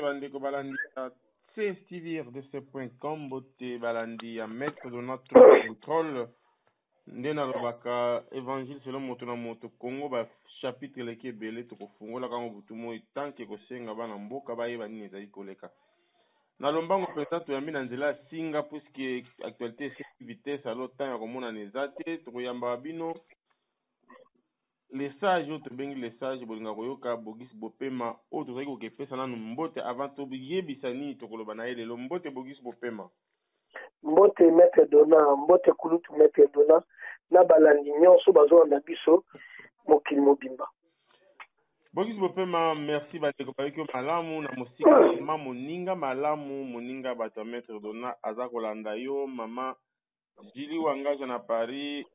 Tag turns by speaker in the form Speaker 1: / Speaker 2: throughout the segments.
Speaker 1: bandeko balandi ya CSTV RDC.com bote balandi ya maître de notre contrôle nde nalobaka évangile selon moto na moto Congo ba chapitre leki ebele tokofungola kango butu moi tanke kosenga bana mboka bayeba nini ezali koleka na lombango mpenza toyambi na nzela ya singa puisque actualité esi vitesse alo temps ya komona eza te tokoyamba bino les sages oyo tobengi les sages bolinga koyoka Bogis Bopema oyo tozali kokepesa nanu mbote avant toyebisa nini tokoloba na ye lelo mbote Bogis Bopema
Speaker 2: mbote maître dona mbote kulutu maître dona na balandi nyonso bazolanda biso mokili mobimba.
Speaker 1: Bogis Bopema merci bandeko bayokio malamu na mosika ma moninga malamu moninga bato ya maître dona aza kolanda yo mama Jili Wangaja na Paris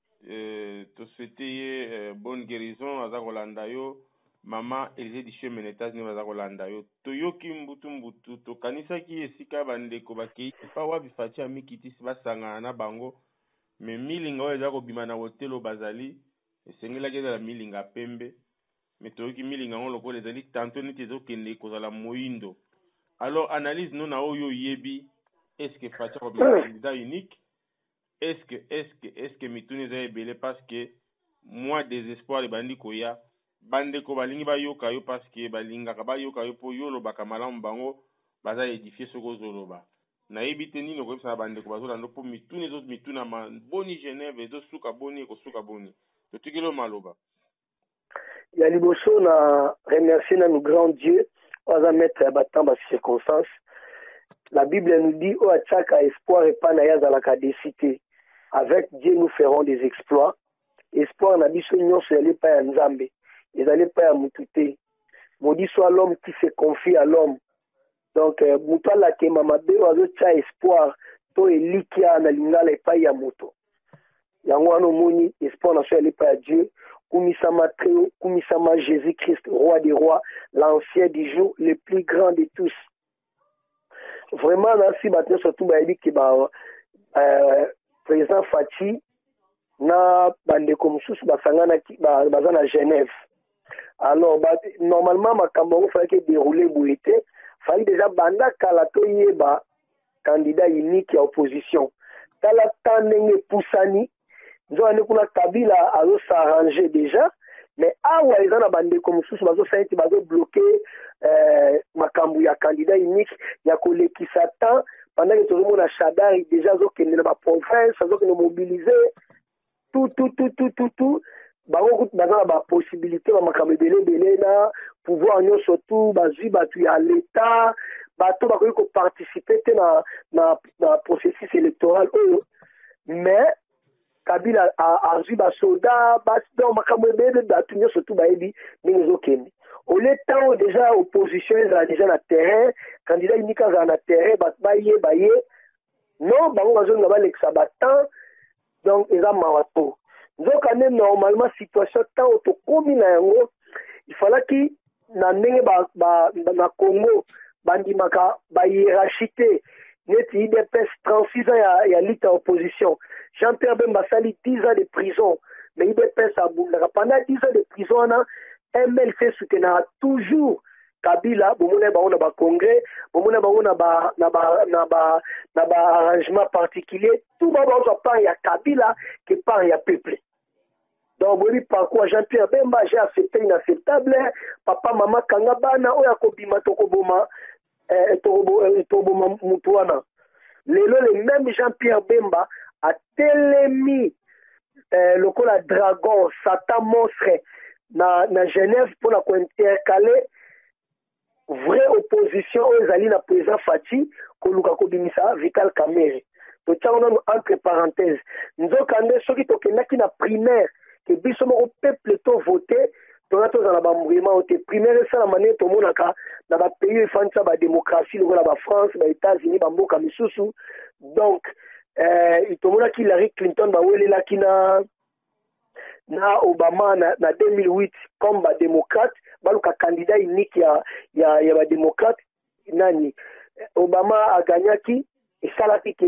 Speaker 1: to souhaiter ye bonne guérison aza kolanda yo mama Elise Dichue Menetas ne aza kolanda yo toyoki mbutu tokanisaki esika bandeko bakei pa wapi fati ya mikitisi basangana na bango me milinga oyo eza kobima na hotelo bazali esengelaki ezala milinga pembe me toyoki milinga ngo lokola ezali tanto neti ezokende kozala moyindo. Alors analyse no na oyo yebi est-ce que fati akobima candidat unique est-ce que mituni eza ebele parce que moi désespoir ebandi koya bandeko balingi bayoka yo parce que balingaka bayoka yo mpo yo olobaka malamu bango baza édifie soki ozoloba nayebi te nini okoyebisa na bandeko bazolanda mpo mituni ezomituna boni Genève ezosuka boni ekosuka boni totikeli maloba
Speaker 2: ya liboso na remercier nanu grand Dieu aza maître ya batamba circonstance. La Bible nous dit o atiaka espoir epa na ye azalaka décité. Avec Dieu nous ferons des exploits. Espoir na biso nyonso ezali epai ya Nzambe ezali epai ya mutu te. Maudit soit l'homme qui se confie à l'homme. Donc mutu alakema mabe oyo azotia espoir to elikia na lingala epai ya moto yango wana omoni espoir na so ezali epai ya Dieu kumisama Jésus-Christ roi des rois, l'ancien du jour, le plus grand de tous. Vraiment nasi bato surtout bayebi ke président Fati na bandeko mosusu basanganaki baza na Genève. Alors normalement makambo ngo fallait dérouler boye te fallait déjà banda kala toyeba candidat unique ya opposition tala tanenge pusani nzo ane kuna Kabila azo s'arranger déjà mais awa eza na bandeko mosusu bazosaiti bazobloquer makambo ya candidat unique ya kolekisa temps pendant que tozomona Shadari déjà azokende na baprovince azokende mobiliser tout bango baza na baposibilité bamakambo ebele na pouvoir nyonso tu bazwi bato ya l'état bato bakoki koparticipe te na processus électoral oyo mais Kabila azwi basoda donc makambo ebele bato nyonso tu bayebi ndenge ezokende au lieu temps déjà opposition ezala déjà na terrain candidat unique azala na terrain bato bayeba ye non bango bazolinga balekisa batemps donc eza mawa to nzokande normalement situation tant tokomi na yango il fallait na ndenge na Congo bandimaka hiérarchie te neti IDPS 36 ans ya lutte à opposition Jean-Pierre Bemba sali 10 ans de prison mais IDPS abundaka pendant 10 ans de prison na MLC soutenera toujours Kabila bomona bango na ba congrès bomona bango na ba arrangement particulier tout ba part ya Kabila que part ya peuple. Donc oui parcours Jean-Pierre Bemba j'ai accepté inacceptable papa maman kanga bana oya kobima tokoboma toboma mutuana lelo le même Jean-Pierre Bemba a telemi lokola dragon Satan monstre na Genève pour la intercaler vraie opposition aux alliés na président Fati koluka kobimisa Vital Kamerhe to tchana entre parenthèses nzokande soki tokendaki na primaire que biso moko peuple to voter to na ba mouvement te primaire ça la manière to monaka na ba pays fansa ba démocratie lokola ba France ba États-Unis ba mboka misusu donc itomona ki Hillary Clinton ba welela kina na Obama na 2008 comme ba démocrate baluka candidat unique ya ba démocrate nani Obama a gagné et salaki ke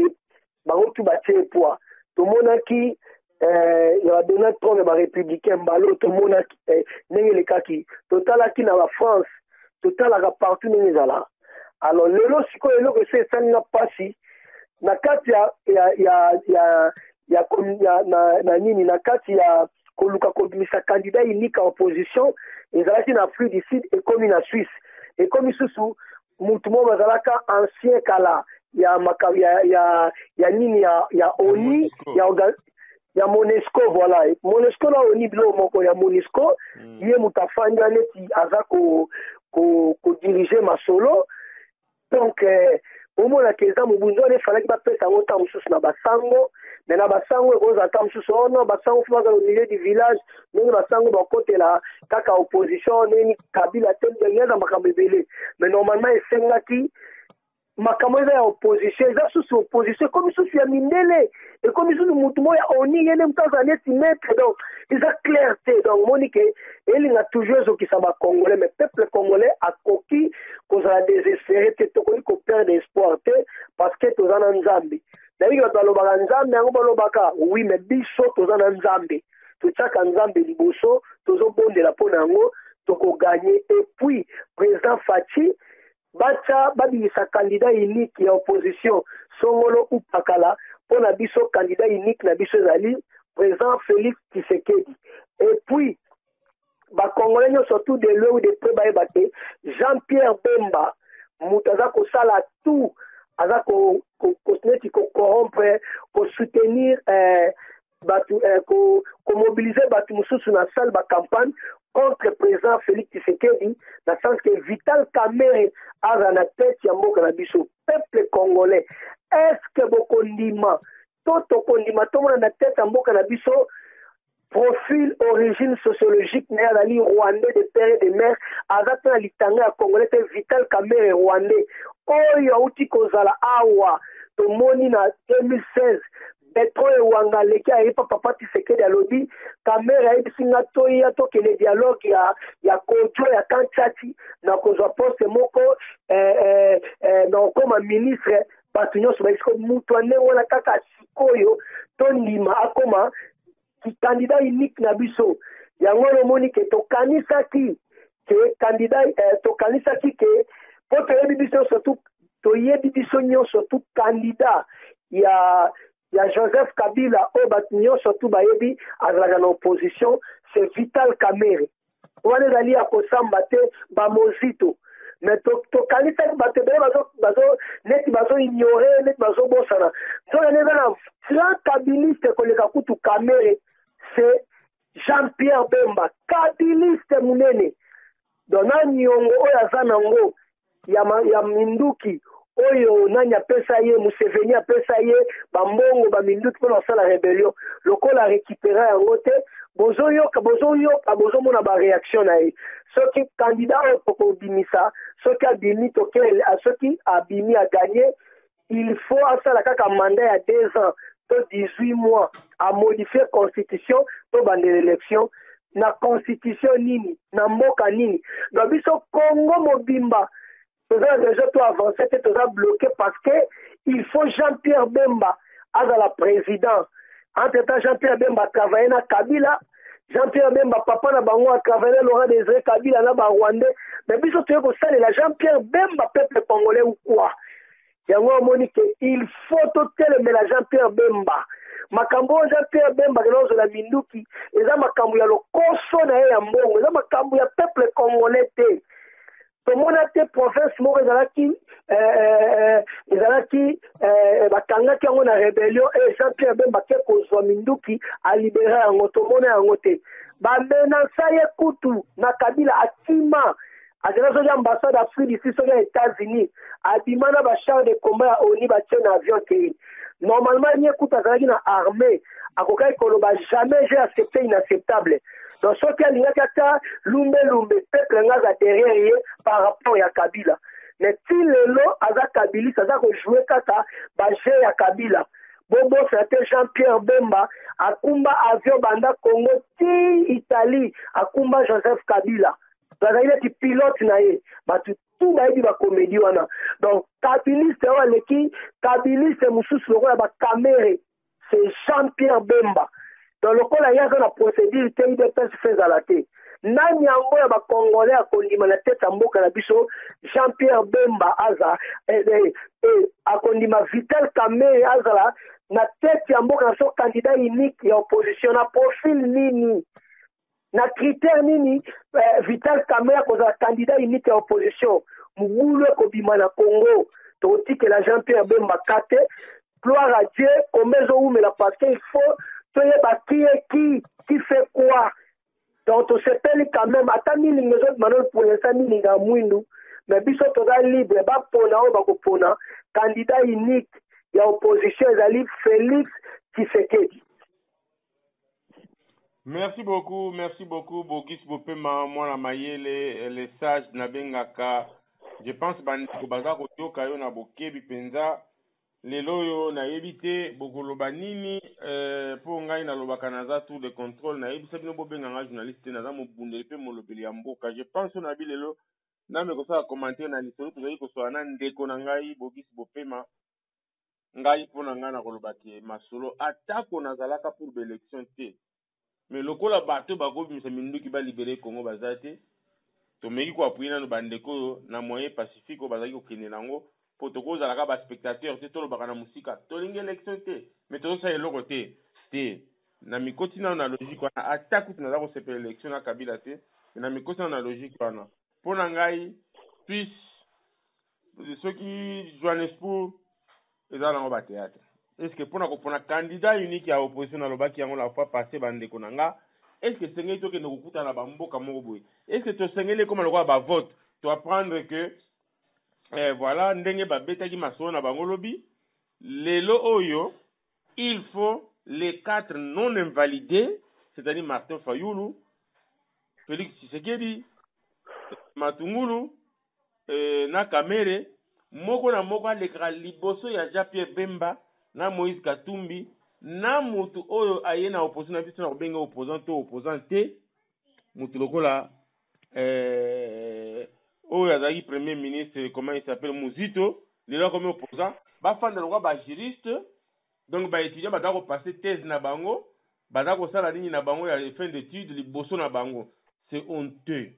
Speaker 2: bango tu batie poids tomona ki ya Donald Trump ba républicain balo tomona ndenge le kaki totala ki na la France totala ka partout ndenge zala alors lelo sikoyo eloko esi esalinga mpasi na kati na nini na kati ya koluka kobimisa candidat unique ya opposition ezalaki na Afrique du Sud ekomi na Suisse ekomi susu mutu mo bazalaka ancien kala ya nini ya ONU ya MONUSCO voilà MONUSCO na ONU bilo moko ya MONUSCO ye mutu afandi neti aza ko diriger masolo donc omona ke eza mobunzo wana efalaki bapesa yango ntango mosusu na basango me na basango ekozala ntango mosusu ono basango fo baza au milieu du village ndenge basango bakotela kaka opposition neni kabila te eza makambo ebele mais normalement esengaki makambo eza ya opposition eza susu opposition ekomi susu ya mindele ekomi susu mutu moko ya oni yene mutu aza neti maître donc eza clair te donc moni ke elinga toujours ezokisa bacongolais mais peuple congolais akoki kozala désespéré te tokoki koperdre espoir te parce que toza na nzambe nayiki bato balobaka nzambe yango balobaka oui mais biso toza na nzambe totiaka nzambe liboso tozobondela mpo na yango tokoganye et puis président Faci bacha babimisa candidat unique ya opposition songolo upakala pour na biso candidat unique na biso ezali président Félix Tshisekedi et puis bakongolais nyonso tout de loin ou de près bayeba te Jean-Pierre Bemba mutu aza kosala tout aza neti kokorompre kosoutenir batu komobilize batu mosusu na salle bacampagne contre président Félix Tshisekedi na sens que Vital Kamerhe aza na tête ya mboka na biso peuple congolais est-ce que bokondima to tokondima tomona na tête ya mboka na biso profil origine sociologique na yazali rwandais de père et de mère aza te na litanga ya congolais te Vital Kamerhe rwandais oyo auti kozala awa tomoni na 2016 Petro Ewanga leki ayepa papa Tshisekedi alobi Kamerhe ayebisi nga toya tokende dialogue ya Kodjo ya Kanchati na kozwa poste moko na okoma ministre bato nyonso bayisiko mutu andenge wana kaka sikoyo tondima akoma candidat unique na biso yango nomoni ke tokanisaki ke candidat tokanisaki ke po toyebi biso surtout toyebi biso nyonso tout candidat ya Joseph Kabila oyo bato nyonso tu bayebi azalaka na opposition c'est Vital Kamerhe wana ezali ya kosamba te bamozito mais tokanisaki bato ebele neti bazoignore neti bazobosana nzokani eza na grand kabiliste koleka kutu Kamerhe c'est Jean-Pierre Bemba kabiliste munene donc na niongo oyo aza nango ya minduki oyo nani apesa ye Museveni apesa ye bambongo baminduki mpona kosala rebellion lokola récupéra yango te bozoyoka bozomona baréaction na ye soki candidat oyo tokobimisa soki abimi soki abimi aganye il faut asala kaka mandat ya 2 ans to 18 mois amodifie constitution to bandela élection na constitution nini na mboka nini na biso Congo mobimba toza déjà tout avancé toza bloqué parce que il faut Jean-Pierre Bemba azala président entre temps Jean-Pierre Bemba travaillé na Kabila Jean-Pierre Bemba papa na bango a travaillé Laurent Désiré Kabila na ba Rwandais mais biso toye ko salela Jean-Pierre Bemba peuple congolais ou quoi yango monique il faut totelemela Jean-Pierre Bemba makambo Jean-Pierre Bemba kelozo la minduki eza makambo ya lokoso na ye ya mbongo eza makambo ya peuple congolais te tomona te province moko ezalaki bakangaki yango na rébellion e Jean-Pierre Bemba ke kozwa minduki alibera yango tomona yango te bamenansa ye kutu na Kabila akima azala soki ambassade d'Afrique d'ici soki ya États-Unis abima na bachar de combat ya ONU batie na avion te normalement nye kutu azalaki na armée akokaki koloba jamais j'ai accepté inacceptable donc soki alingaki ata lumbe peuple nga aza derrière ye par rapport ya Kabila mais ti lelo aza kabiliste aza kojouer kaka baje ya Kabila bobosa te Jean-Pierre Bemba akumba avion banda Congo ti Italie akumba Joseph Kabila bazali neti pilote na ye bato tu bayebi bakomedi wana donc kabiliste oyo aleki kabiliste mosusu lokola bakamere c'est Jean-Pierre Bemba donc lokola ye aza na procédure te idps fe ezala te nani yango ya bakongolais akondima na tete ya mboka na biso Jean-Pierre Bemba aza akondima Vital Kamerhe azala na tete ya mboka na so candidat unique ya opposition na profil nini na critère nini Vital Kamerhe akozala candidat unique ya opposition mugulu ekobima na Congo totikela Jean-Pierre Bemba kate gloire à Dieu omezo umela parce qu'il faut toyeba qui fait quoi. Donc on s'appelle quand même atami lingezo manol pour l'instant ninga mwindu mais biso toza libre ba pona o ba ko pona candidat unique ya opposition ezali Félix Tshisekedi.
Speaker 1: Merci beaucoup Bogis Bopema mwana mayele les sages na bengaka. Je pense bandiko baza ko toka yo na bokebi penza lelo yo na yebite bokoloba nini po ngai na lobaka naza tour de contrôle na yebisa bino bobenga nga journaliste naza mobundeli pe molobeli ya mboka. Je pense na bilelo na me kosala commentaire na lisolo tozali kosola na ndeko na ngai Bogis Bopema ngai mpona ngai na koloba ke masolo atako nazalaka pour l'élection te mais lokola bato bakobimisa minduki balibere Congo baza te tomeki koapuye nano bandeko na moyen pacifique oyo bazalaki kokende nango po tokozalaka baspectateur te tolobaka na mosika tolingi élection te mais tozosala eloko te na mikoti nano na logique wana ata kutu naza kosepela élection na Kabila te na mikoti nano na logique wana mpo na ngai puisse soki Johannesburg eza nango bateatre est ce que mpona kopona candidat unique ya opposition nalobaki yango la fois passé bandeko na nga est ce que sengeli tokende kokutana na bamboka moko boye est ce que tosengeli ekoma lokola bavote to apprendre que voilà ndenge babetaki masolo na bango lobi lelo oyo il faut les 4 non invalidés c'est-à-dire Martin Fayulu, Félix Tshisekedi, Matungulu na Kamerhe moko na moko alekaka liboso ya Jean-Pierre Bemba na Moïse Katumbi na mutu oyo aye na opposition na biso na kobenga opposant to opposant te mutu lokola oyo azalaki premier ministre comment il s'appelle Muzito lelo comme opposant bafanda lokola bajuriste donc baétudiant baza kopase thèse na bango baza kosala nini na bango ya fin d'étude liboso na bango c'est honteux.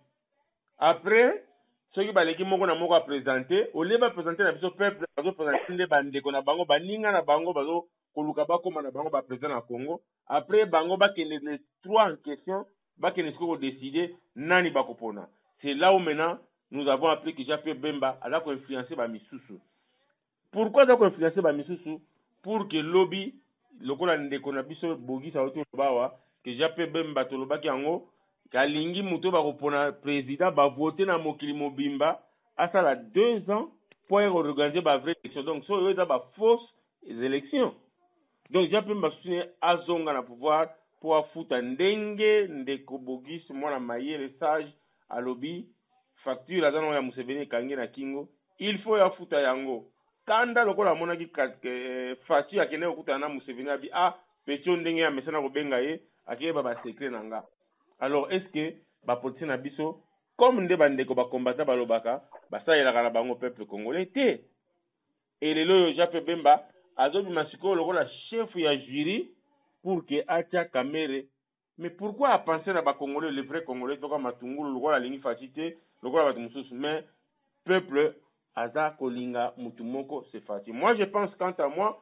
Speaker 1: Après soki baleki moko na moko apresente olie bapresente na biso peuple bazopresente nde bandeko na bango baninga na bango bazokoluka bakoma na bango bapresident na Congo après bango bakende les 3 en question bakende sikoyo kodécide nani bakopona. C'est là où maintenant nous avons appris que Jean-Pierre Bemba aza koinfluencer bamisusu. Pourquoi aza koinfluencer bamisusu? Pour que lobby lokola ndeko na biso Bogis auto bawa que Jean-Pierre Bemba tolobaki yango kalingi muto bakopona président bavote na mokili mobimba asala 2 ans pour organiser ba vraie élection. Donc so eza ba fausse élection. Donc Jean-Pierre Bemba soutient azonga na pouvoir pour afuta ndenge ndeko Bogis mwana mayele sage alobi facture azana ya Museveni kangi na kingo il faut afuta yango kanda lokola monaki facture akende okuta na Museveni abi petio ndenge ya mesana kobenga ye akeba ba secret nanga. Alors est-ce que ba politicien na biso comme nde bandeko ba combattant balobaka basalelaka na bango peuple congolais te et lelo Jean-Pierre Bemba azobima sikoyo lokola chef ya jury pour que atia Kamerhe. Mais pourquoi penser na ba congolais les vrais congolais toka matungulu lokola lingi fatite lokola batu mususu mais peuple aza kolinga mutu moko c'est fati. Moi je pense quant à moi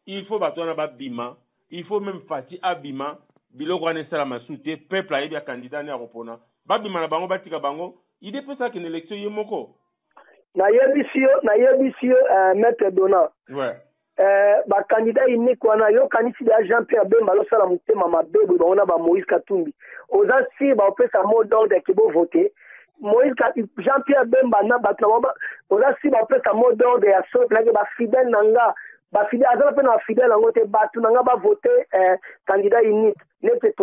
Speaker 1: il faut batona ba bima il faut même fati abima biloko wana esala masute peuple ayebi ya candidat ne akopona babima na bango batika bango ide pesa kene élection ye moko
Speaker 2: nayebisi yo maître Dona
Speaker 1: ouais
Speaker 2: bacandidat unique wana yokanisi ya Jean-Pierre Bemba alosala motema mabe boye bango na ba Moïse Katumbi oza si baopesa mot d'ordre ke bovote Jean-Pierre Bemba na bato na baba oza si baopesa mot d'ordre ya soplake bafidèle na nga bafidèle azala mpe na bafidèle yango te bato na nga bavote candidat unique nete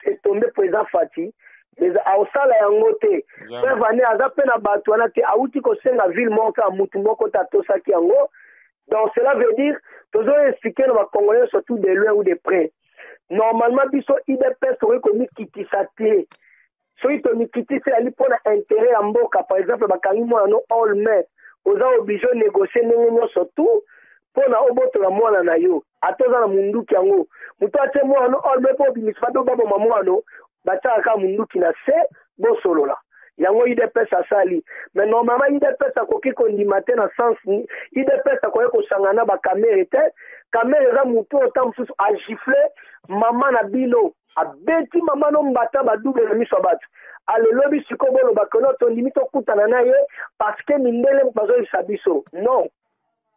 Speaker 2: etombe président Fati aosala yango te prevane aza mpe na bato wana te auti kosenga ville moko ya mutu moko te atosaki yango. Donc cela veut dire toujours expliquer nos Congolais surtout de loin ou de près. Normalement biso IDPS aurait commis kitisa te. Soki tomikiti c'est ali pour intérêt ya mboka par exemple bakangi mwana no all mais oza obligé négocier ndenge nyonso tout pona obotola mwana na yo atoza na munduki yango muto atie mwana no all mais po bimisa do babo mwana batiaka munduki na se bosolola yango IDPS asali mais normalement IDPS akoki kondima te na sens ni IDPS akoki kosangana bakamere te kamere eza motu ota mosusu agifle mama na bino abeti mama no mbata badouble na miso ya bato alelobi siko boloba kono tondimi tokutana na ye parce que mindele bazoyebisa biso non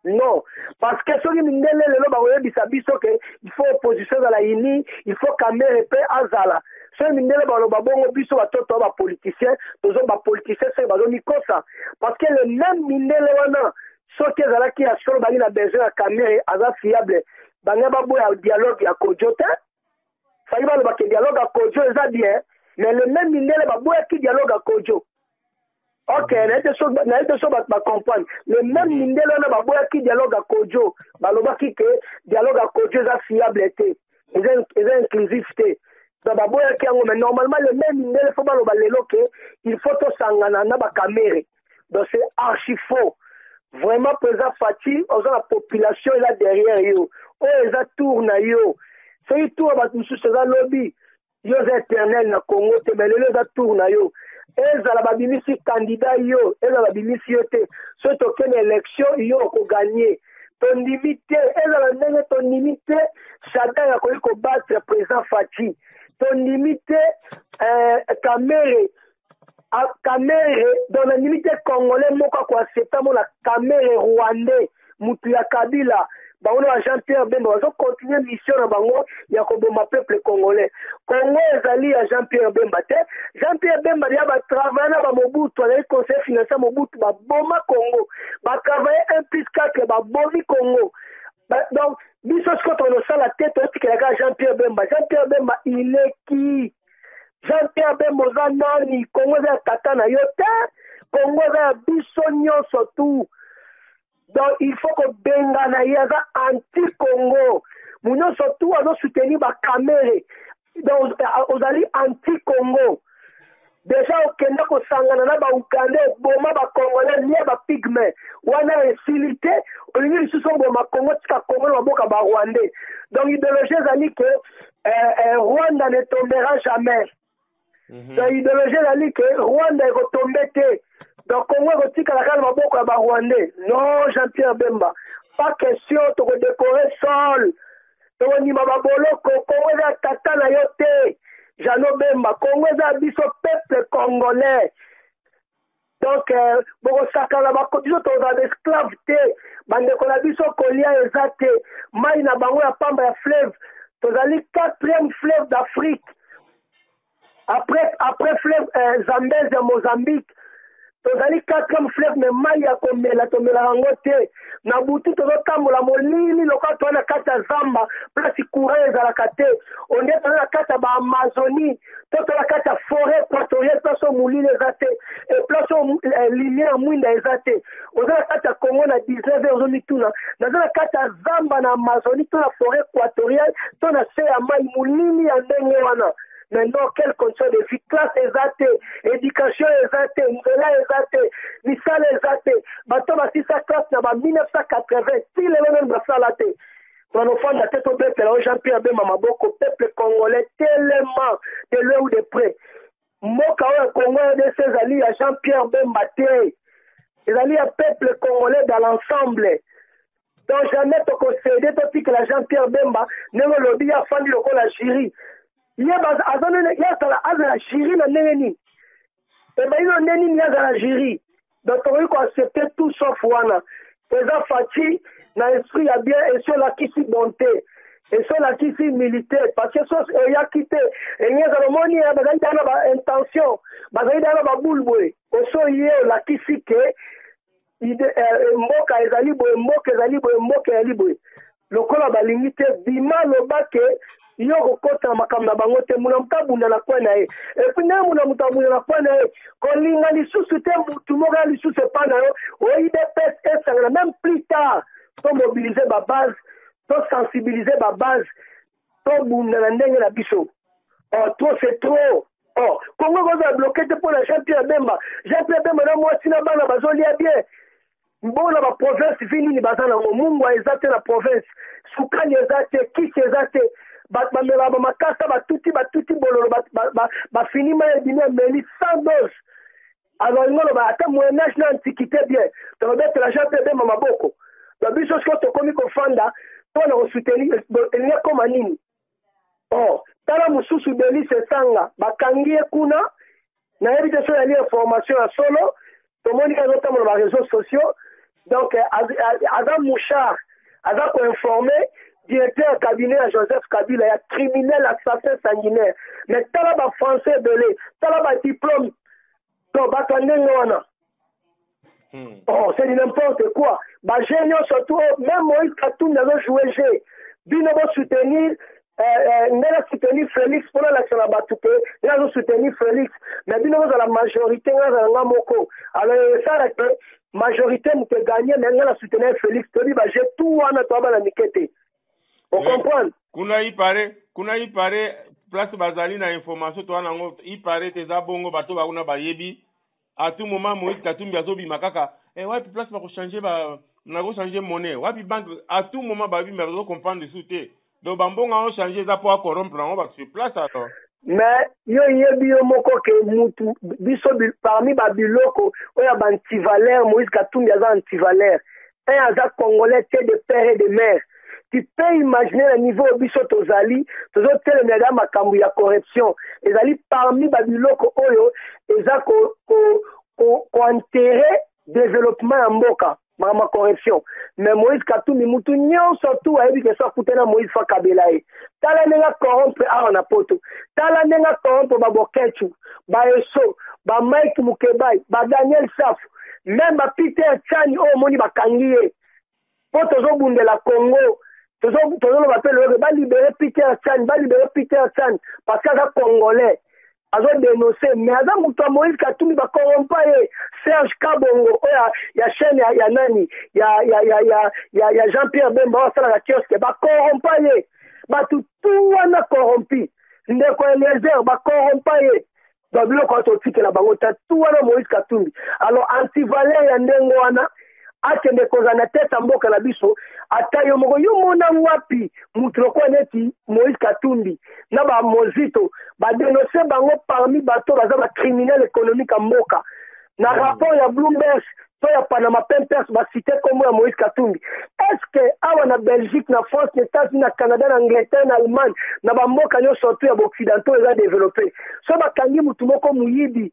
Speaker 2: non parce que soki mindele lelo bakoyebisa biso ke il faut opposition ezala ini il faut kamere mpe azala soki mindele baloba bongo biso batoto bapoliticien tozo bapoliticien soki bazomikosa parce que le même mindele wana soki ezalaki ya solo bangi na besoin ya kamere aza fiable bangi baboya dialogue ya kojo te fali balobake dialogue ya kojo eza bien mais le même mindele baboyaki dialogue ya kojo ok naite so bacomprendre le même mindele wana baboyaki dialogue ya kojo balobaki ke dialogue ya kojo eza fiable te eza inclusif te baboyaki yango mais normalement le même mindele fo baloba lelo ke il faut tosangana na bakamere donc c'est archi faux vraiment président Fati oza la population eza derrière yo oyo eza tour na yo soki tour bato mosusu eza lobi yo eza éternel na Congo te mais lelo eza tour na yo ezala babimisi candidat yo ezala babimisi yo te soki tokende élection yo okoganye tondimi te ezala ndenge tondimi te chacun akoki kobattre président Fati tondimi te kamere dans la limite congolais moko akoaccepta mona kamere rwandais mutu ya Kabila bango na Jean-Pierre Bemba bazocontinue mission na bango ya koboma peuple congolais Congo ezali ya Jean-Pierre Bemba te Jean-Pierre Bemba ya batravaille na bamobutu azali conseil financier mobutu baboma Congo batravaille 1+4 babomi Congo donc biso siko tonosala te totikelaka Jean-Pierre Bemba il est qui Jean-Pierre Bemba oza nani Congo eza ya tata na yo te Congo eza ya biso nyonso tu donc il faut kobengana ye aza anti-Congo munyonso tu azosoutenir bakamere donc ozali anti-Congo déjà okenda kosangana na bauganda eboma bakongolais lia bapigme wana esili te olingi lisusu oboma Congo tika Congo na maboka barwandais donc idéologie ezali ke Rwanda ne tombera jamais donc idéologie ezali ke Rwanda ekotombe te donc Congo ekotikala kaka na maboko ya barwandais non Jean-Pierre Bemba pas question tokodécorer sol tokondima baboloko Congo eza tata na yo te Jano Bemba Congo eza biso peuple congolais donc bokosakana biso toza baesclave te bandeko na biso kolia eza te mai na bango ya pamba ya fleuve tozali 4e fleuve d'Afrique après fleuve Zambèze ya Mozambique tozali 4e fleuve me mai ya komela tomela yango te na butu tozotambola molili lokola toza na kati ya zamba place courant ezalaka te onde toza na kati ya baamazonie to toza na kati ya forêt équatoriale place oyo molili eza te place oyo lumière ya mwinda eza te oza na kati ya Congo na 19 ozomituna naza na kati ya zamba na amazonie to na forêt équatoriale to na se ya mai molili ya ndenge wana maintenant quelle condition de vie classe eza te éducation eza te nzela eza te misala eza te bato basisa classe na ba 1980 ti lelo nani basala te banofanda te tobetela oyo Jean-Pierre Bemba maboko peuple congolais tellement de loin ou de près mboka oyo Congo RDC ezali ya Jean-Pierre Bemba te ezali ya peuple congolais dans l'ensemble donc jamais tokosede totikela Jean-Pierre Bemba ndenge olobi afandi lokola jury ye azala jury na ndenge nini ebaino ndenge nini azala jury donc tokoki koaccepte tout sauf wana eza Fati na esprit ya bien esi olakisi bonté esi olakisi militaire parce que so eyaki te enyezala omoni bazali daa na baintention bazali daa na babule boye oso ye olakisi ke mboka ezali boye mboka ezali boye mboka ezali boye lokola balingi te bima loba ke yo kokota makambo na bango te muna mutu abunda na kwe na ye epuis ndenge muna mutu abunda na kwe na ye kolinga lisusu te mutu moko ya lisusu epa na yo oidps esangana même plus tard tomobilize babase tosensibilize babase tobunda na ndenge na biso trop c'est trop Congo kozala bloqué te mpo na Jean-Pierre Bemba na mwasi na bana bazolia bien mbona baprovince vi nini baza nango mungwa eza te na province sukali eza te kisi eza te bamela bamakasa batuti bololo bafini mai ebimi ameli 100 doses. Alors ngolo ba ata moyenage na antiquité bien to bettre la jambe be maboko ba biso sko to komi ko fanda to na soutenir tenir comme nini oh tala mususu Delice Sanga bakangie kuna na ebite so ya information à solo to moni ka zota mo ba réseaux sociaux donc Adam Mouchard aza ko informer directeur cabinet à Joseph Kabila ya criminel assassin sanguinaire mais tala ba français belé tala ba diplôme. Oh, c'est n'importe quoi. Bah, génial surtout, même Moïse Katoum a joué G. Bino va soutenir, soutenir Félix pour l'action à Batoupe, il a soutenir Félix. Mais Bino va la majorité, alors ça, la majorité nous peut gagner, mais on a soutenir Félix. Tu dis, bah, j'ai tout en attendant la niquette. On comprend?
Speaker 1: Kuna y paraît, place bazali na information, toi, il paraît, tes abongo, bateau, baouna, bayebi. À tout moment Moïse Katumbi azobi makaka ouais puis place pour changer na go changer monnaie ouais puis banque à tout moment babi mais vous comprendre de souté donc bambonga on changer ça pour corrompre on va sur place alors
Speaker 2: mais yo yebi yo moko ke mutu biso parmi babiloko oya ba antivalère Moïse Katumbi aza antivalère un aza congolais de père et de mère. Tu peux imaginer le niveau biso tozali tozotele mega makambu ya corruption ezali parmi babiloko oyo eza ko enterrer développement ya mboka ma corruption mais Moïse Katumbi mutu nyonso tu ayebi ke so kutena Moïse fa kabela ye tala nenga corrompre awa na poto tala nenga corrompre babokechu baeso ba Mike Mukebai ba Daniel Saf même ba Peter Chani o moni bakangi ye po tozobundela Congo tozolo bapele ba libérer Peter Chan parce qu'il est congolais azo dénoncer mais aza mutu Moïse Katumbi ba corrompa ye Serge Kabongo ya chaîne ya nani ya Jean-Pierre Bemba sala la kiosque ba corrompa ye batu tout wana corrompi ndeko Eliezer ba corrompa ye babilo ko to tikela bango ta tout wana Moïse Katumbi alors antivalère ya ndengo wana akende kozana teta mboka na biso ata yo moko yo mona wapi mutu lokwa neti Moïse Katumbi na ba mozito ba dénoncer bango parmi bato baza ba criminel économique à mboka na rapport ya Bloomberg to ya Panama Papers ba cité comme ya Moïse Katumbi est-ce que awa na Belgique na France na États-Unis na Canada na Angleterre na Allemagne na ba mboka nyo surtout ya occidentaux eza développé so ba kangi mutu moko muyibi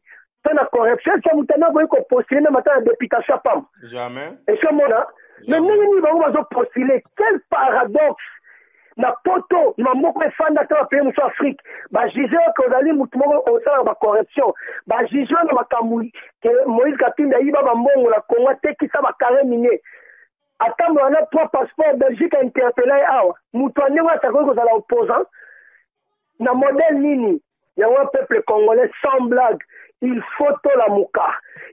Speaker 2: na corruption c'est mutana boy ko postuler na mata députation pam
Speaker 1: jamais
Speaker 2: et ce mona mais nini ba bazo postuler quel paradoxe na poto na moko efanda ta pays muso Afrique ba juger ko dali mutu moko au sein ba corruption ba juger na makambu que Moïse Katumbi yiba ba mbongo la Congo teki sa ba carré minier atambo na 3 passeports Belgique interpellé awa mutu anenga takoko za la opposant na modèle nini ya un peuple congolais sans blague. Il faut tout la mouka,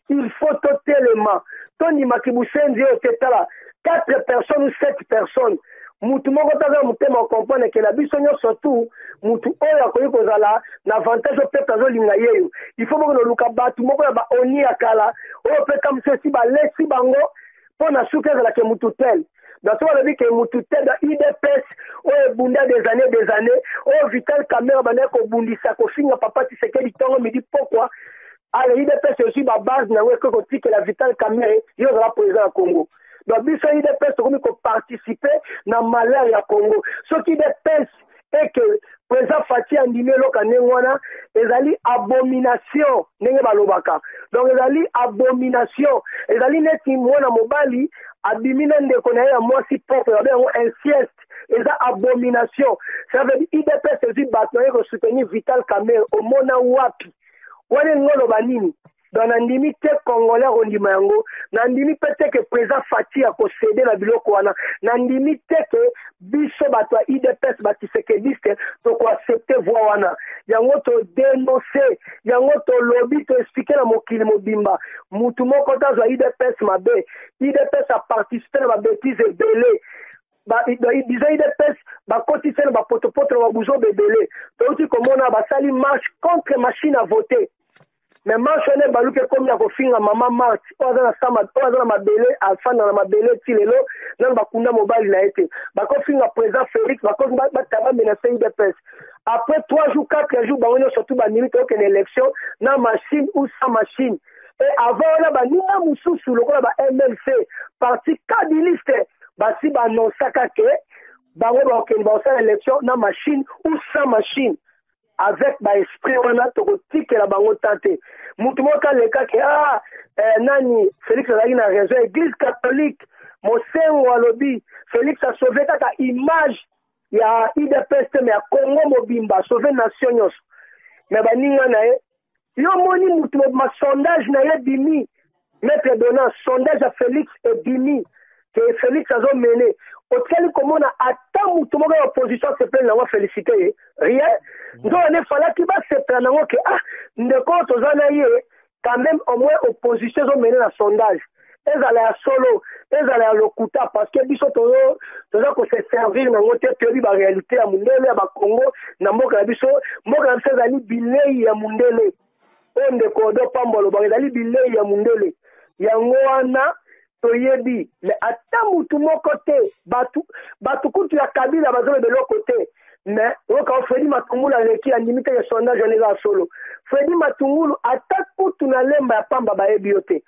Speaker 2: il faut tout tellement. Tony Makibusenzi au tetala 4 personnes ou 7 personnes. Mutu moko taza mutema comprendre que la bisonyo surtout mutu oya koyi kozala na avantage au peuple azo linga yeyo. Il faut que luka batu moko ya ba oni akala o pe comme ceci ba lesi bango pona suka za la ke mutu tel. Dans ce cas, que Moutouté dans IDPS, au Bunda des années, au Vital Kamera, au Bundisa, au Finga, papa, tu sais quel temps, me dit pourquoi. Alors, IDPS, c'est aussi ma base, que la Vital Kamera, il y aura présent au Congo. Donc, il y a des personnes qui participer dans le malheur au Congo. Ce qui IDPS est que, président Fatih Andimé, l'Okanengwana, ils allaient abomination, n'est-ce pas l'Obaka. Donc, ils allaient abomination. Ils allaient net Mwana Mobali, abimina ndeko na ya mwasi propre ya bengo inceste eza abomination ça veut dire IDPS c'est battre ko soutenir Vital Kamerhe au mona wapi wale ngolo banini dans ndimi te congolais ondima yango na ndimi pete que président Fatih a concédé na biloko wana na ndimi te que biso bato IDPS batisekediste to ko accepter voix wana yango to dénoncer yango to lobby to expliquer na mokili mobimba mutu moko tazo IDPS mabe IDPS a participé na ba bêtise ebele disons IDPS bakotise na bapotopoto na babuzo bebele touti komona basali marche contre machine à voter mais mentionné baluke comme ya kofinga mama Mart oza na mabele afanda na mabele ti lelo na bakunda mobali na ete bakofinga président Félix bataba menacer UDPS après 3 jours 4 jours bango surtout ba minute ok une élection na machine ou sans machine et avant la baninga mususu lokola ba MLC parti cadiliste basi ba nonsaka ke bango ba ok ba sa élection na machine ou sans machine avec ba esprit wana tokotikela bango tante mutu moko aleka ke nani Félix azalaki na raison église catholique mosengo alobi Félix a sauvé kaka image ya UDPS te mais ya Congo mobimba sauvé nation nyonso mais baninga na ye yo moni mutu ma sondage na ye bimi maître donnant sondage ya Félix ebimi que Félix azo mené otiali komona ata mutu moko ya opposition sepele nango félicité ye rien nzo ane falaki basepela nango ke ndeko toza na ye quand même au moins opposition ezo mené na sondage ezala ya solo ezala ya lokuta parce que biso toza kose servir nango te toyebi baréalité ya mundele ya bakongo na mboka na biso ezali bilei ya mundele oyo ndeko odo pambolo bango ezali bilei ya mundele yango wana toyebi mais ata mutu moko te batu kutu ya kabila bazoloba eloko te mais oyoka Fredi Matungulu aleki andimi te ya sondage wana eza ya solo Fredi Matungulu ata kutu na lemba ya pamba bayebi yo te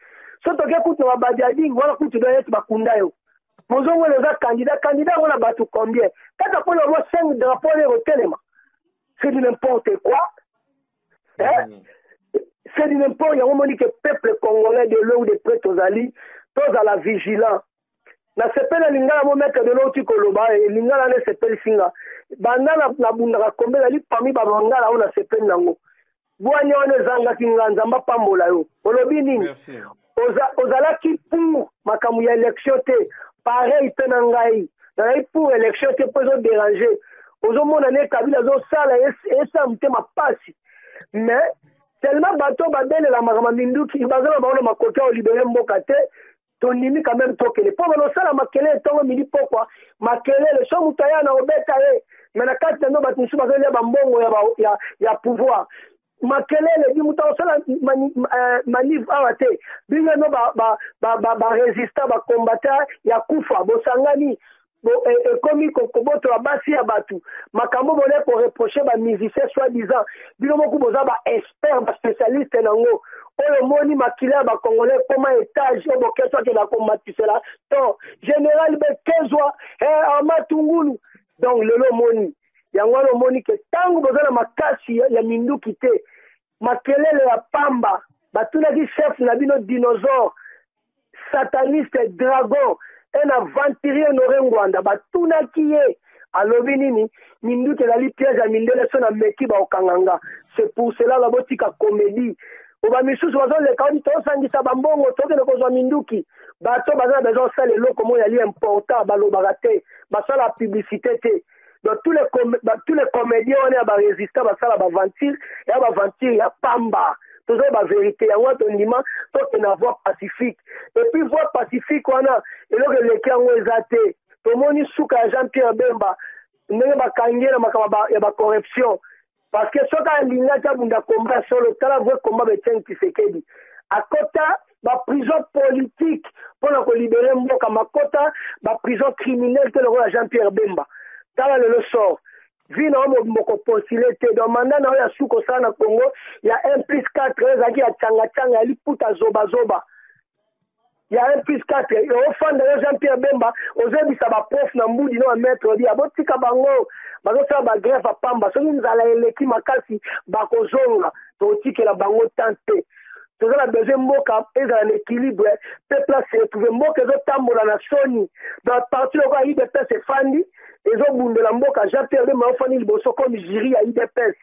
Speaker 2: so toke kutu na babadiading wana kutu doya eti bakunda yo mozongo eza candidat yango na batu combien kaka mpona omwa 5 drapeau oyo ekotelema c'est du n'importe quoi c'est du n'importe yango moni ke peuple congolais de l'eau de près tozala vigilant na sepele lingala mo maître de l'eau ti koloba lingala ne sepele singa banda na bundaka kombe ezali parmi babangala oyo na sepele nango bwanya wana ezangaki nga nzamba pambola yo olobi nini ozalaki pour makambo ya élection te pareil mpe na ngai nazali pour élection te mpo ezodérange ozomona ne kabila azosala esa motema pasi mais tellement bato babelela makambo minduki bazala bango na makoki ya olibere mboka te tondimi quand même tokele mpo banosala makelele ntongo mili pokwa makelele so moto aya na obeta ye me na kati na ndo bato mosusu bazolia bambongo ya pouvoir makelele bi moto akosala manivre awa te bino no barésistant bacombatant ya kufa bosangani ekomi kobotola basi ya bato makambo bone koreproche bamusicien soi-disant bino moko boza baexpert baspécialiste nango oyo moni makila ya bakongolais koma étage oyo bokeswaki na komatisela to général bekezwa Matungulu donc lelo moni yango wana omoni ke ntango boza na makasi ya minduki te makelele ya pamba batunaki chef na bino dinosaure sataniste dragon un aventurier Honoré Ngwanda batunaki ye alobi nini minduki ezali piège ya mindele so na meki baokanganga c'est pour cela babotika comédie oba misusu bazoleka odi tosangisa bambongo tokende kozwa minduki bato baza na besoin osala eloko moyo yali important balobaka te basala publicité te donc tous les comédiens wana ya barésistant basala baventure ya pamba toza bavérité yango tondima tokende na voie pacifique et puis voie pacifique wana eloko eleki yango eza te tomoni suka ya Jean-Pierre Bemba ndenge bakangi na makambo ya bacorruption parce que soki alingaki abunda komba solo tala vrai combat Etienne Tshisekedi akota baprison politique mpona kolibere mboka makota baprison criminelle te lokola Jean-Pierre Bemba tala lelo sort vi na oyo moko postule te donc manda na oyo ya suka osala na Congo ya 1+4 ezalaki ya tchanga ya liputa zobazoba ya 1+4 ofanda yo Jean-Pierre Bemba ozebisa baprof na mbudi no bamaître odi abotika bango bazosala bagrève apamba soki nzala eleki makasi bakozonga totikela bango tan te toza na besoin mboka ezala na équilibre peuple se retrouve mboka ezotambola na soni donc parti lokola UDPS efandi ezobundela mboka Jean-Pierre Bemba ofandi liboso comme jury ya UDPS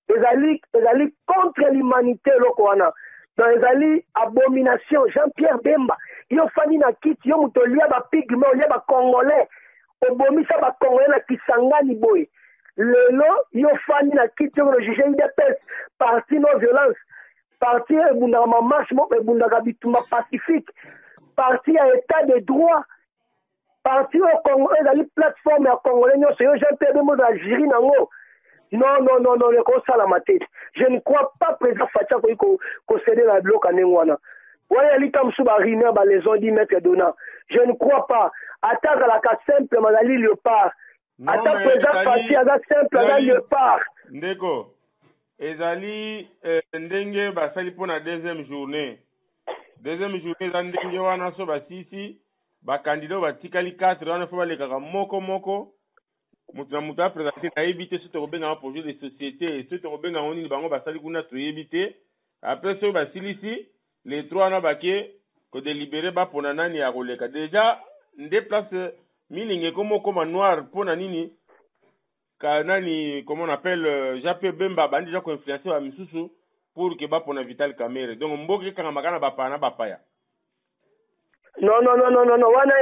Speaker 2: ezali contre l'humanité eloko wana donc ezali abomination Jean-Pierre Bemba yo fandi na kiti yo moto olia bapigme olia bacongolais obomisa bacongolais na Kisangani boye lelo yo fandi na kiti yo juge UDPS parti non violence parti ebundaka mamarche moko ebundaka bitumba pacifique parti ya état de droit parti oyo Congo ezali plateforme ya congolais nyonso yo Jean-Pierre Bemba ozala jury nango Non, non, non, non, je ne crois pas président Fatia concéder la bloc en Nengwana. Voilà, il y a les gens dit maître Dona. Je ne crois pas. Attaque à la cas simple, Magali Léopard. Attaque président Fatia, à simple, Magali Léopard.
Speaker 1: Ndeko, ezali ndenge basali pour la deuxième journée. Deuxième journée, ndenge wana so basisi, bakandidat batikali 4, wana fo balekaka moko. Mutu na mutu apresente na yebi te so tokobenga projet de société so tokobenga ngo nini bango basali kuna toyebi te. Après so basilisi les trois na bake ko délibérer ba pona nani ya koleka déjà nde place milinge koma noir pona nini ka nani comment on appelle Japé Bemba bandi déjà ko influencer ba misusu pour que ba pona Vital Kamerhe donc mboke kanga makana bapana bapaya.
Speaker 2: Non, wana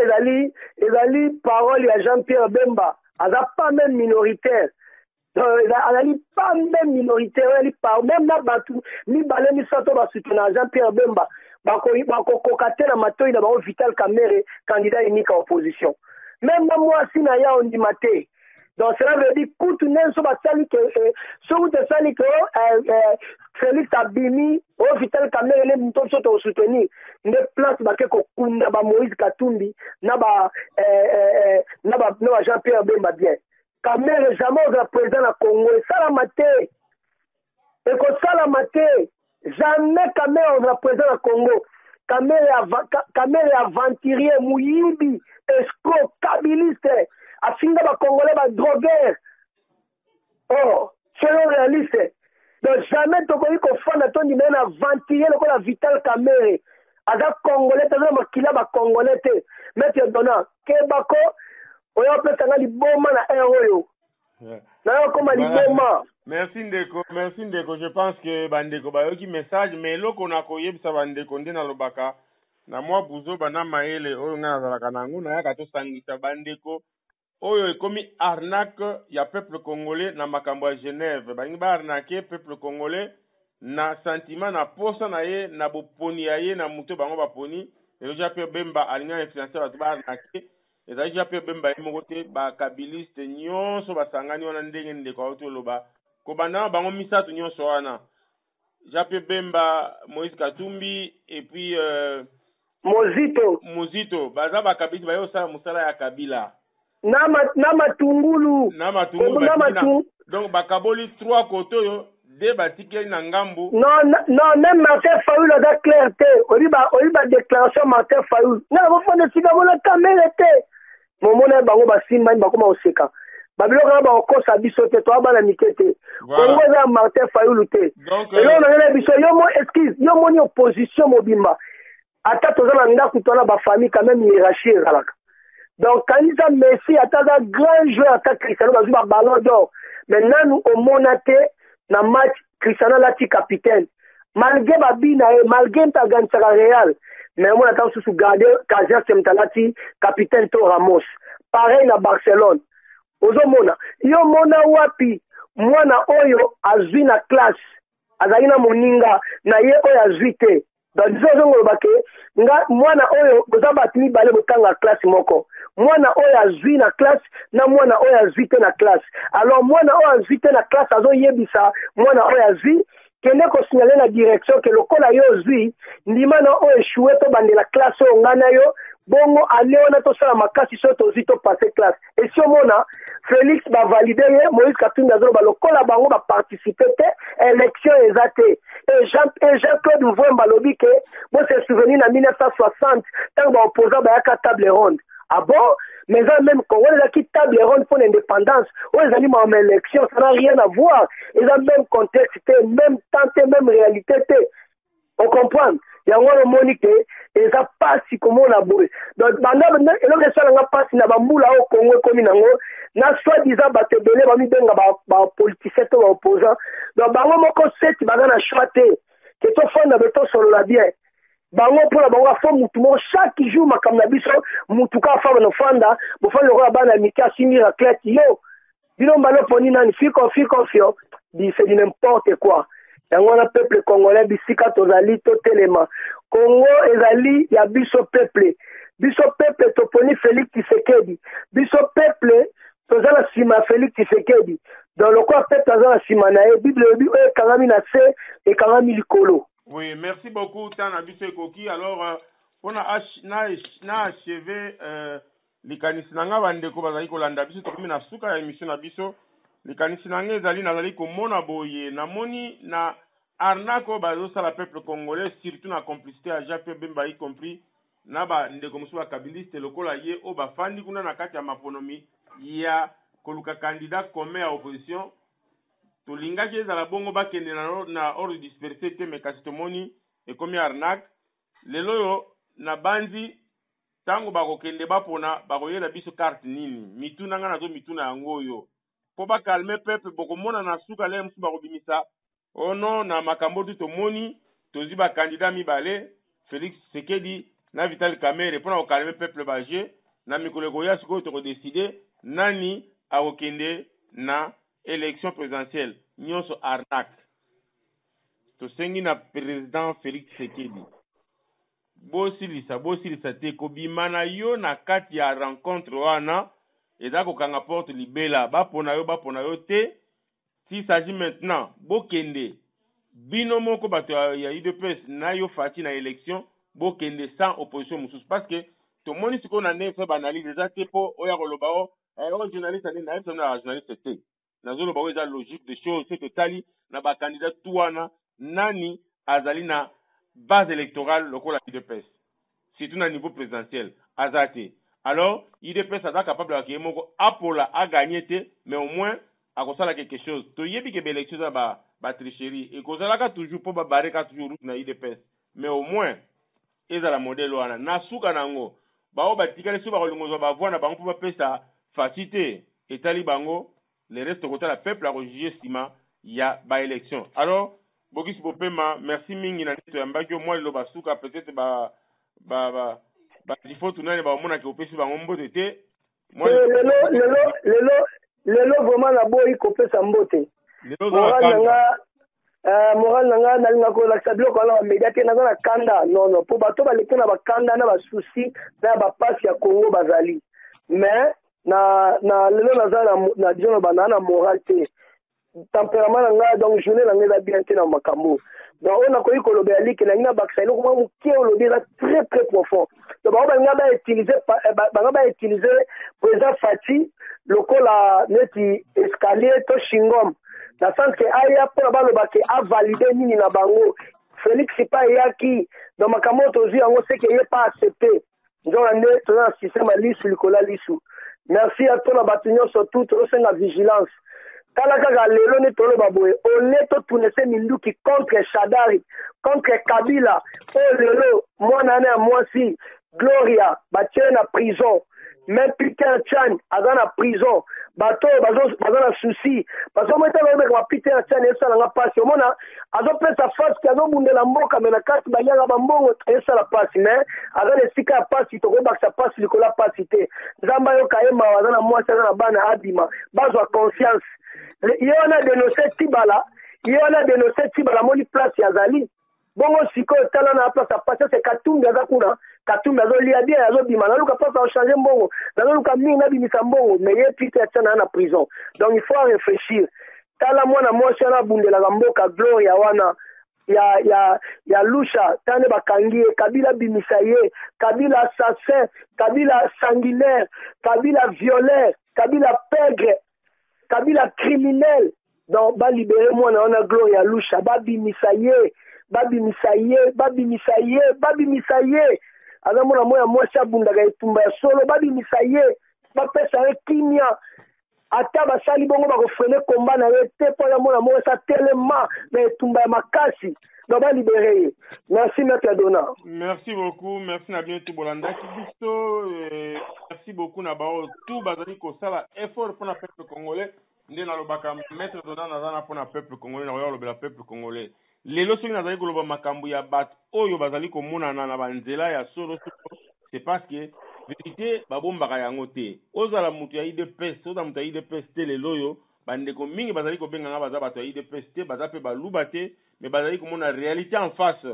Speaker 2: ezali parole ya Jean-Pierre Bemba. Elle n'a pas même minoritaire. Elle n'a pas même minoritaire. Elle pas même là, ni balé ni sato va soutenir Jean-Pierre Bemba. Bako kokate na matoi na ba Vital Kamerhe candidat unique à opposition. Même moi si na ya on dit maté. Donc cela veut dire que tout n'est pas sali que Félix Abimi au Vital Kamerhe les mutons sont au soutenir. Ne place ba ke ko kunda ba Moïse Katumbi na ba Jean-Pierre Bemba bien. Kamerhe jamais au président na Congo ça la maté. Et que ça la maté jamais Kamerhe au président na Congo. Kamerhe aventurier Mouyibi escroc kabiliste afinga ba Congolais ba drogueur. Oh, soyons réalistes. Donc jamais tokoki kofanda to ndimena na aventurier lokola Vital Kamerhe. Aza Congolais taza makila ba Congolais te. Maître Dona kebako oyo pesa liboma na euro. Na yo koma liboma.
Speaker 1: Merci Ndeko. Je pense que bandeko bayoki message mais loko na koyebisa bandeko nde na lobaka na mwa buzo bana maele oyo nga nazalaka nango na yaka tosangisa bandeko oyo ekomi arnaque ya peuple congolais na makambo ya Genève. Balingi ba arnaquer peuple congolais na sentiment na posa na ye na boponi ya ye na muto bango baponi. Et Jean-Pierre Bemba alinga influencer bato ba arnaquer. Et Jean-Pierre Bemba ye moko te ba kabiliste nyonso basangani wana ndenge ndeko auto loba. Ko banda bango misato nyonso wana. Jean-Pierre Bemba, Moïse Katumbi et puis Mozito baza ba kabila ba yo sala musala ya kabila.
Speaker 2: Na matungulu.
Speaker 1: Donc bakaboli 3 koto yo de batike na ngambu.
Speaker 2: Non, même Martin Fayulu a clair te. Oliba déclaration Martin Fayulu. Na ba fone sika bona Kamerhe te. Momona bango basimba ni bakoma oseka. Babilo ka ba okosa biso te to abana mikete. Kongo za Martin Fayulu te.
Speaker 1: Donc
Speaker 2: yo na ngela biso yo mo excuse, yo moni opposition mobimba. Ata tozala ndaku tona ba famille quand même hiérarchie ezalaka. Donc quand ils ont Messi ata grand joueur ata Cristiano bazu ba ballon d'or. Maintenant nous au monaté na match Cristiano lati capitaine. Malgré babina et malgré ta gansaka Real. Mais moi attends sous garder Casillas Mtalati capitaine to Ramos. Pareil na Barcelone. Ozomona yo mona wapi mwana oyo azwi na classe azali na moninga na ye oyo azwi te. Donc disons bake nga mwana oyo koza batimi bale botanga classe moko mwana oyo azwi na classe na mwana oyo azwi te na classe. Alors mwana oyo azwi te na classe azoyebisa mwana oyo azwi kende ko signaler la direction que lokola yo zwi ndima na oyo échoué to bandela classe oyo ngana yo bongo aleona to sala makasi so to zito passer classe. Et si omona Félix va valider Moïse Katumbi azolo ba lokola bango ba participer te élection ezate. Et Jean-Claude Mvwemba lobi ke bon se souvenir na 1960 tant ba opposant ba yaka table ronde. Ah bon? Mais même Congo les qui table ronde pour l'indépendance, ou les animaux en élection, ça n'a rien à voir. Ils ont même contexte, même temps, même réalité. On comprend? Il y a un monique et ça passe comme on a beau. Donc, pendant que l'on a passé na bamboula au Congo comme nango, na soi-disant batte belé ba mi benga ba politicien to opposant. Donc bango moko set bagana choité que to fonda beto solo la bien. Bango pour la bango fo mutu mo chaque jour makamna biso mutu ka fa no fanda bo fa le roi bana mika simira clé yo. Bino mbalo poni nani fiko dit c'est n'importe quoi. Yango na peuple congolais bisika tozali to telema. Congo ezali ya biso peuple to poni Félix Tshisekedi. Biso peuple tozala sima Félix Tshisekedi. donc lokola pepe aza na nsima na ye bible elobi oyo ekangami na se ekangami likolo.
Speaker 1: Oui, merci beaucoup tana biso ekoki. Alors mpona na achevé likanisi na nga bandeko bazali kolanda biso tokomi na suka ya émission na biso. Likanisi na nga ezali nazali komona boye namoni na arnaque oyo bazosala peuple congolais surtout na complicité ya Jean Pierre Bemba y compris na bandeko mosusu bakabiliste lokola ye oyo bafandi kuna na kati ya maponomi ya koluka candidat commun ya opposition. Tolingaki ezala bongo bakende na ordre dispersé te me kasi tomoni ekomi arnaque. Lelo oyo na bandi ntango bakokende bapona bakoyela biso carte nini mituna nga nazo mituna yango oyo mpo bakalme peuple bokomona na suka lelo mosusu bakobimisa ono na makambo tu tomoni tozwi bakandida mibale Félix Tshisekedi na Vital Kamerhe mpona kokalme peuple baje na mikolo ekoya sikoyo tokodeside nani akokende na élection présidentielle nyonso arnaque. Tosengi na président Félix Tshisekedi bosilisa te kobima na yo na kati ya rencontre wana eza kokanga porte libela bapona yo te. Si s'agit maintenant bokende bino moko bato ya UDPS na yo fati na élection bokende sans opposition mosusu parce que tomoni sikoyo na ndefe banalise eza te mpo oyo koloba o journaliste ane na yebi na journaliste te nazoloba oyo eza logique de chose se totali na bakandidat tu wana nani azali na base électorale lokola UDPS surtout na niveau présidentiel aza te. Alors UDPS aza capable akeye moko apola aganye te mais au moins akosala quelque chose. Toyebi ke élection za ba tricherie ekozalaka toujours mpo babareka toujours route na UDPS mais au moins ezala modèle wana na suka nango bao batikali so bakolongozwa bavoi na bango mpo bapesa faci te etali bango le reste kotala peuple akojuge nsima ya baélection. Alors Bokisi Bopema merci mingi na nde toyambaki yo mwa lelo basuka peut-être badifo tunani baomonaki opesi bango mbote te
Speaker 2: lelo vraiment naboyi kopesa mbote moral na nga nalinga kolakisa biloko wana bamedia te naza na kanda nono mpo bato baleki na bakanda na basusi na bapasi ya Congo bazali mais na lelo naza na dizono banaa na moral te tempérament na nga donc journée na nga eza bien te na makambo donc oyo nakoki kolobela like nangi na bakisa eloko mwa moke olobi eza très très profond donc bango banga bautilize président Fati lokola neti escalier to shingom na sens ke aya mpona baloba ke avalide nini na bango Félix pa eyaki donc makambo oyo tozwi yango seke ye pa accepte nzonga nde toza na système ya lisu likola lisu merci a tona bato nyonso tu tozosenga vigilance tala kaka lelo nde toloba boye ole totuna ese minduki contre Shadari contre Kabila oyo lelo mwana ane ya mwasi Gloria batie na prison même Peter Chan aza na prison bato baza na souci parce que mwete lobeka Peter Chan esalanga pasi omona azopesa fasi ke azobundela mboka me na kati balianga bambongo esala pasi mais aza na esika ya pasi tokoyebakisa pasi likola pasi te nzambe ayoka ye mawa aza na mwasi aza na bana abima bazwa confiance ye wana denonce Tibala moni place yazali bongo sikoyo tala na place ya pasi se Katumbi aza kuna Katumbi azolia bien azobima naluka place achange mbongo nazoluka mingi nabimisa mbongo mais ye Peter atia na prison donc il faut réfléchir tala mwana mwasi wana abundelaka mboka Gloria wana ya lusha tane bakangi ye Kabila bimisa ye Kabila assassin Kabila sanguinaire Kabila violeur Kabila pègre Kabila criminel donc balibere mwana wana Gloria lusha babimisa ye aza mwana moya mwasi abundaka etumba ya solo babimisa ye bapesa ye kimia ata basali bongo bakofrene komba na ye te mpo ya mwana moko esa telema na etumba ya makasi donc balibere ye. Merci maître Dona.
Speaker 1: Merci beaucoup, merci na bien tout bolandaki biso merci beaucoup na bao tout bazali kosala effort mpona peuple congolais nde nalobaka maître Dona naza na mpona peuple congolais na koya kolobela peuple congolais lelo soki nazali koloba makambo ya bato oyo bazali komonana na banzela ya solo c'est parce que vérité babombaka yango te ozala moto ya UDPS te lelo oyo bandeko mingi bazali kobenganga baza bato ya UDPS te baza mpe baluba te mais bazali komona réalité en face.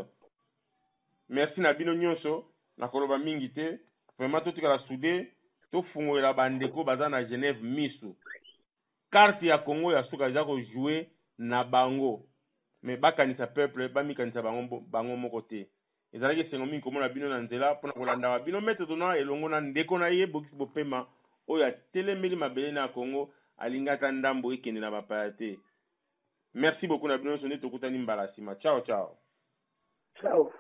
Speaker 1: Merci na bino nyonso na koloba mingi te vraiment totikala soudé tofungolela bandeko baza na Genève misu carte ya Congo ya suka za ko jouer na bango mais bakanisa peuple bamikanisa bango moko te ezalaki sengo mingi komona bino na nzela mpona kolanda bino maître dona elongo na ndeko na ye Bokisi Bopema oyo atelemeli mabele na Congo alingata ndambo ekende na bapaya te. Merci beaucoup na bino sonde tokutani mbala nsima. Ciao ciao.
Speaker 2: Ciao.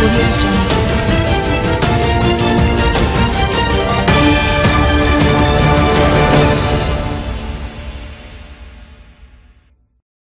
Speaker 3: Audio